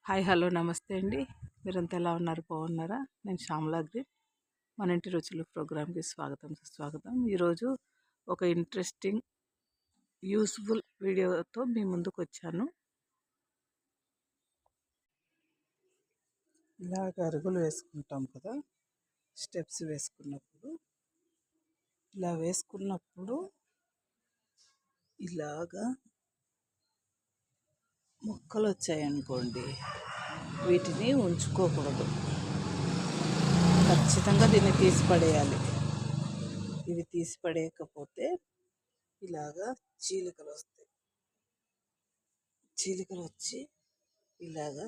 Hi hello నమస్తే అండి. మీరంతా ఎలా ఉన్నారు? బాగున్నారా? నేను శ్యామలాగ్రి. మన ఇంటి రుచులు ప్రోగ్రామ్కి స్వాగతం సుస్వాగతం. ఈరోజు ఒక ఇంట్రెస్టింగ్ యూస్ఫుల్ వీడియోతో మీ ముందుకు వచ్చాను. ఇలాగ అరుగులు వేసుకుంటాం కదా, స్టెప్స్ వేసుకున్నప్పుడు ఇలాగా మొక్కలు వచ్చాయనుకోండి, వీటిని ఉంచుకోకూడదు. ఖచ్చితంగా దీన్ని తీసి పడేయాలి. ఇవి తీసి పడేయకపోతే ఇలాగా చీలికలు వస్తాయి. చీలికలు వచ్చి ఇలాగా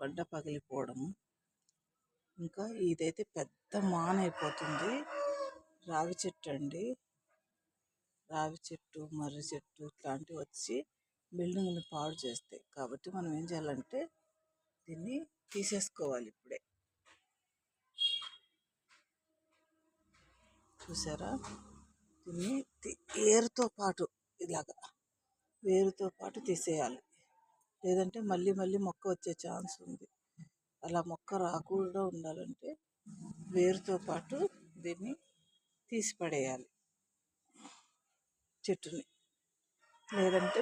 గడ్డ పగిలిపోవడము. ఇంకా ఇదైతే పెద్ద మాన అయిపోతుంది. రావి చెట్టు అండి. రావి చెట్టు, మర్రి చెట్టు ఇట్లాంటివి వచ్చి బిల్డింగ్ని పాడు చేస్తాయి. కాబట్టి మనం ఏం చేయాలంటే దీన్ని తీసేసుకోవాలి. ఇప్పుడే చూసారా, దీన్ని ఏరుతో పాటు ఇలాగా వేరుతో పాటు తీసేయాలి. లేదంటే మళ్ళీ మళ్ళీ మొక్క వచ్చే ఛాన్స్ ఉంది. అలా మొక్క రాకుండా ఉండాలంటే వేరుతో పాటు దీన్ని తీసి పడేయాలి చెట్టుని. లేదంటే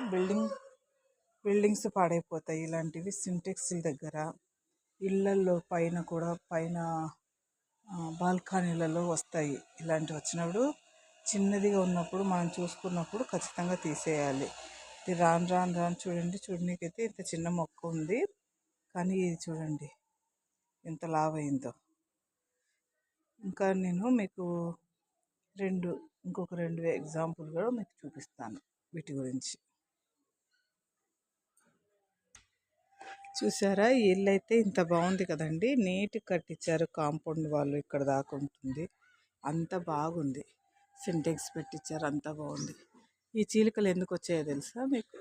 బిల్డింగ్స్ పాడైపోతాయి. ఇలాంటివి సింటెక్స్ల దగ్గర, ఇళ్ళల్లో పైన బాల్కనీలలో వస్తాయి. ఇలాంటివి వచ్చినప్పుడు చిన్నదిగా ఉన్నప్పుడు మనం చూసుకున్నప్పుడు ఖచ్చితంగా తీసేయాలి. ఇది రాను రాను రాను చూడనీకైతే ఇంత చిన్న మొక్క ఉంది, కానీ ఇది చూడండి ఎంత లావైందో. ఇంకా నేను మీకు ఇంకొక రెండు ఎగ్జాంపుల్ కూడా మీకు చూపిస్తాను వీటి గురించి. చూసారా, ఈ ఇల్లు అయితే ఇంత బాగుంది కదండి. నీట్గా కట్టించారు. కాంపౌండ్ వాళ్ళు ఇక్కడ దాకా ఉంటుంది. అంత బాగుంది. సింటెక్స్ పెట్టించారు. అంత బాగుంది. ఈ చీలికలు ఎందుకు వచ్చాయో తెలుసా మీకు?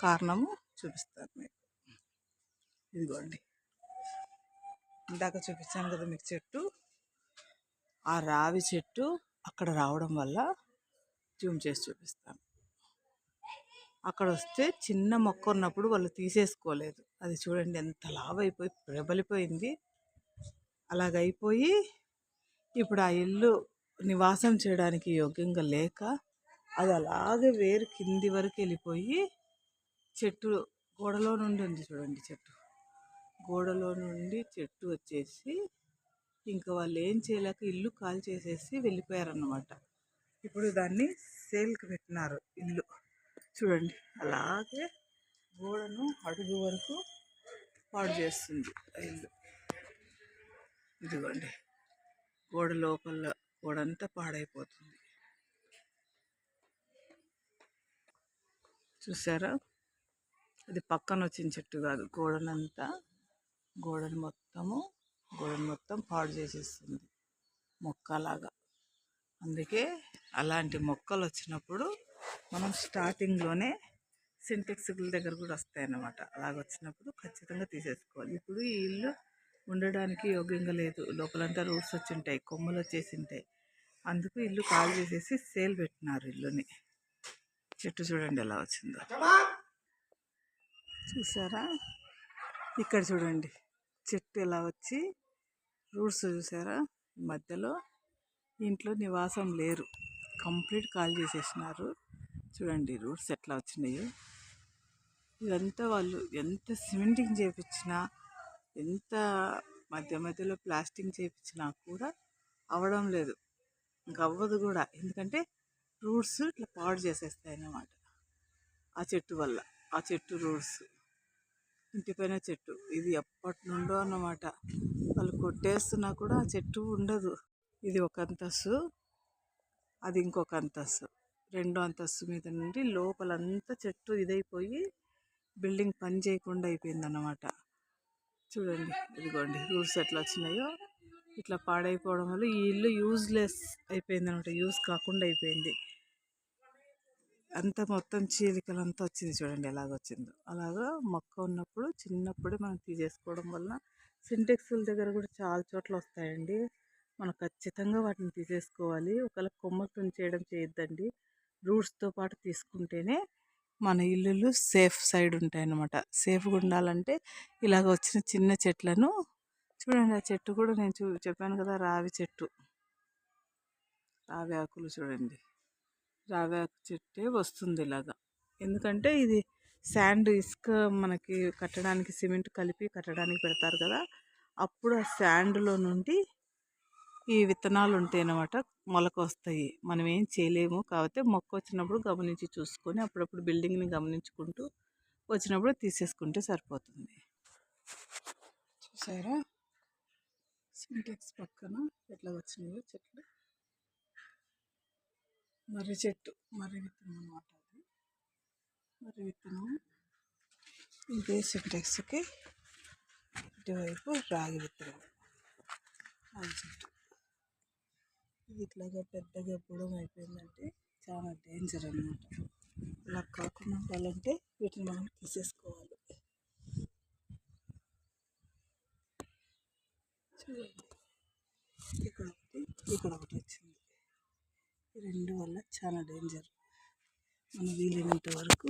కారణము చూపిస్తాను మీకు. ఇదిగోండి, ఇందాక చూపించాను కదా మీకు చెట్టు. ఆ రావి చెట్టు అక్కడ రావడం వల్ల జూమ్ చేసి చూపిస్తాను. అక్కడ వస్తే చిన్న మొక్క ఉన్నప్పుడు వాళ్ళు తీసేసుకోలేదు. అది చూడండి ఎంత లావైపోయి ప్రబలిపోయింది. అలాగైపోయి ఇప్పుడు ఆ ఇల్లు నివాసం చేయడానికి యోగ్యంగా లేక అది అలాగే వేరు కింది వరకు వెళ్ళిపోయి చెట్టు గోడలో నుండి ఉంది చూడండి. గోడలో నుండి చెట్టు వచ్చేసి ఇంకా వాళ్ళు ఏం చేయలేక ఇల్లు కాల్ చేసేసి వెళ్ళిపోయారన్నమాట. ఇప్పుడు దాన్ని సేల్కి పెట్టినారు ఇల్లు. చూడండి, అలాగే గోడను అడుగు వరకు పాడు చేస్తుంది ఆ ఇల్లు. ఇదిగోండి, గోడంతా పాడైపోతుంది. చూసారా, అది పక్కన వచ్చిన చెట్టు కాదు, గోడను మొత్తం పాడు చేసేస్తుంది మొక్కలాగా. అందుకే అలాంటి మొక్కలు వచ్చినప్పుడు మనం స్టార్టింగ్లోనే సింటెక్స్ల దగ్గర కూడా వస్తాయన్నమాట. అలాగ వచ్చినప్పుడు ఖచ్చితంగా తీసేసుకోవాలి. ఇప్పుడు ఈ ఇల్లు ఉండడానికి యోగ్యంగా లేదు. లోపలంతా రూట్స్ వచ్చి ఉంటాయి, కొమ్మలు వచ్చేసి ఉంటాయి. అందుకు ఇల్లు కాల్ చేసేసి సేల్ పెట్టినారు ఇల్లుని. చెట్టు చూడండి ఎలా వచ్చిందో. చూసారా, ఇక్కడ చూడండి చెట్టు ఎలా వచ్చి రూట్స్ చూసారా. మధ్యలో ఇంట్లో నివాసం లేరు, కంప్లీట్ కాల్ చేసేసినారు. చూడండి రూట్స్ ఎట్లా వచ్చినాయో. ఇదంతా వాళ్ళు ఎంత సిమెంటింగ్ చేయించినా, ఎంత మధ్యలో ప్లాస్టింగ్ చేయించినా కూడా అవ్వడం లేదు. ఇంక అవ్వదు కూడా. ఎందుకంటే రూట్స్ ఇట్లా పాడు చేసేస్తాయి అన్నమాట. ఆ చెట్టు వల్ల, ఆ చెట్టు రూట్స్. ఇంటిపైన చెట్టు ఇది ఎప్పటి నుండో అన్నమాట. వాళ్ళు కొట్టేస్తున్నా కూడా ఆ చెట్టు ఉండదు. ఇది ఒక అంతస్తు, అది ఇంకొక అంతస్తు. రెండో అంతస్తు మీద నుండి లోపలంతా చెట్టు ఇదైపోయి బిల్డింగ్ పని చేయకుండా అయిపోయిందన్నమాట. చూడండి, ఇదిగోండి రూట్స్ ఎట్లా వచ్చినాయో. ఇట్లా పాడైపోవడం వల్ల ఈ ఇల్లు యూజ్లెస్ అయిపోయింది అనమాట. యూజ్ కాకుండా అయిపోయింది. అంతా మొత్తం చీలికలు అంతా వచ్చింది. చూడండి ఎలాగొచ్చిందో. అలాగా మొక్క ఉన్నప్పుడు చిన్నప్పుడే మనం తీసేసుకోవడం వల్ల సింటెక్స్ల దగ్గర కూడా చాలా చోట్ల వస్తాయండి. మనం ఖచ్చితంగా వాటిని తీసేసుకోవాలి. ఒకవేళ కొమ్మలు తుంచేయడం చేయొద్దండి. రూట్స్తో పాటు తీసుకుంటేనే మన ఇల్లులు సేఫ్ సైడ్ ఉంటాయన్నమాట. సేఫ్గా ఉండాలంటే ఇలాగ వచ్చిన చిన్న చెట్లను చూడండి. ఆ చెట్టు కూడా నేను చెప్పాను కదా, రావి చెట్టు. రావి ఆకులు చూడండి. రావి ఆకు చెట్టే వస్తుంది ఇలాగా. ఎందుకంటే ఇది శాండ్, ఇసుక మనకి కట్టడానికి సిమెంట్ కలిపి కట్టడానికి పెడతారు కదా, అప్పుడు ఆ శాండ్లో నుండి ఈ విత్తనాలు ఉంటాయి అన్నమాట, మొలక వస్తాయి. మనం ఏం చేయలేము, కాకపోతే మొక్క వచ్చినప్పుడు గమనించి చూసుకొని అప్పుడప్పుడు బిల్డింగ్ని గమనించుకుంటూ వచ్చినప్పుడు తీసేసుకుంటే సరిపోతుంది. చూసారా సింటెక్స్ పక్కన ఎట్లా వచ్చినాయో చెట్లు. మర్రి చెట్టు, మర్రి విత్తనం అన్నమాట అది. మర్రి విత్తనం ఇదే సింటెక్స్కి ఇటువైపు రాగి విత్తనం. రాగి చెట్టు ఇది ఇట్లాగా పెద్దగా పొడవు అయిపోయిందంటే చాలా డేంజర్ అన్నమాట. ఇలా కాకుండా ఉండాలంటే వీటిని మనం తీసేసుకోవాలి. చూడండి, ఇక్కడ ఒకటి వచ్చింది. ఈ రెండు వల్ల చాలా డేంజర్. మనం వీలైనంత వరకు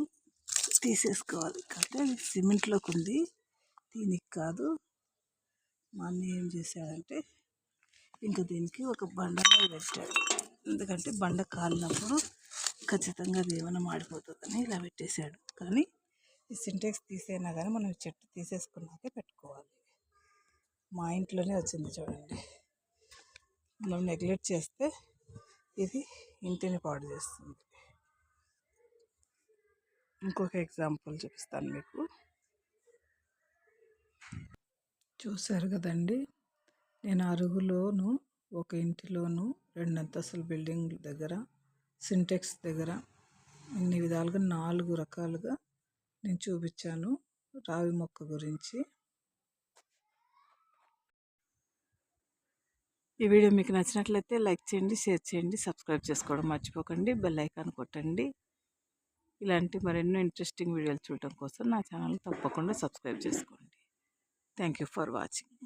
తీసేసుకోవాలి. కాకపోతే అది సిమెంట్లోకి ఉంది, దీనికి కాదు. మా అన్నయ్య ఏం చేశాడంటే ఇంకా దీనికి ఒక బండ పెట్టాడు. ఎందుకంటే బండ కాలినప్పుడు ఖచ్చితంగా అది ఏమైనా మాడిపోతుందని ఇలా పెట్టేశాడు. కానీ ఈ సింటెక్స్ తీసైనా కానీ మనం చెట్టు తీసేసుకున్నాకే పెట్టుకోవాలి. మా ఇంట్లోనే వచ్చింది చూడండి. మనం నెగ్లెక్ట్ చేస్తే ఇది ఇంటిని పాడు చేస్తుంది. ఇంకొక ఎగ్జాంపుల్ చూపిస్తాను మీకు. చూశారు కదండి, నేను అరుగులోను ఒక ఇంటిలోను 2 అంతస్తుల బిల్డింగ్ దగ్గర సింటెక్స్ దగ్గర ఇన్ని విధాలుగా 4 రకాలుగా నేను చూపించాను రావి మొక్క గురించి. ఈ వీడియో మీకు నచ్చినట్లయితే లైక్ చేయండి, షేర్ చేయండి, సబ్స్క్రైబ్ చేసుకోవడం మర్చిపోకండి, బెల్ ఐకాన్ కొట్టండి. ఇలాంటి మరెన్నో ఇంట్రెస్టింగ్ వీడియోలు చూడటం కోసం నా ఛానల్ తప్పకుండా సబ్స్క్రైబ్ చేసుకోండి. Thank you for watching.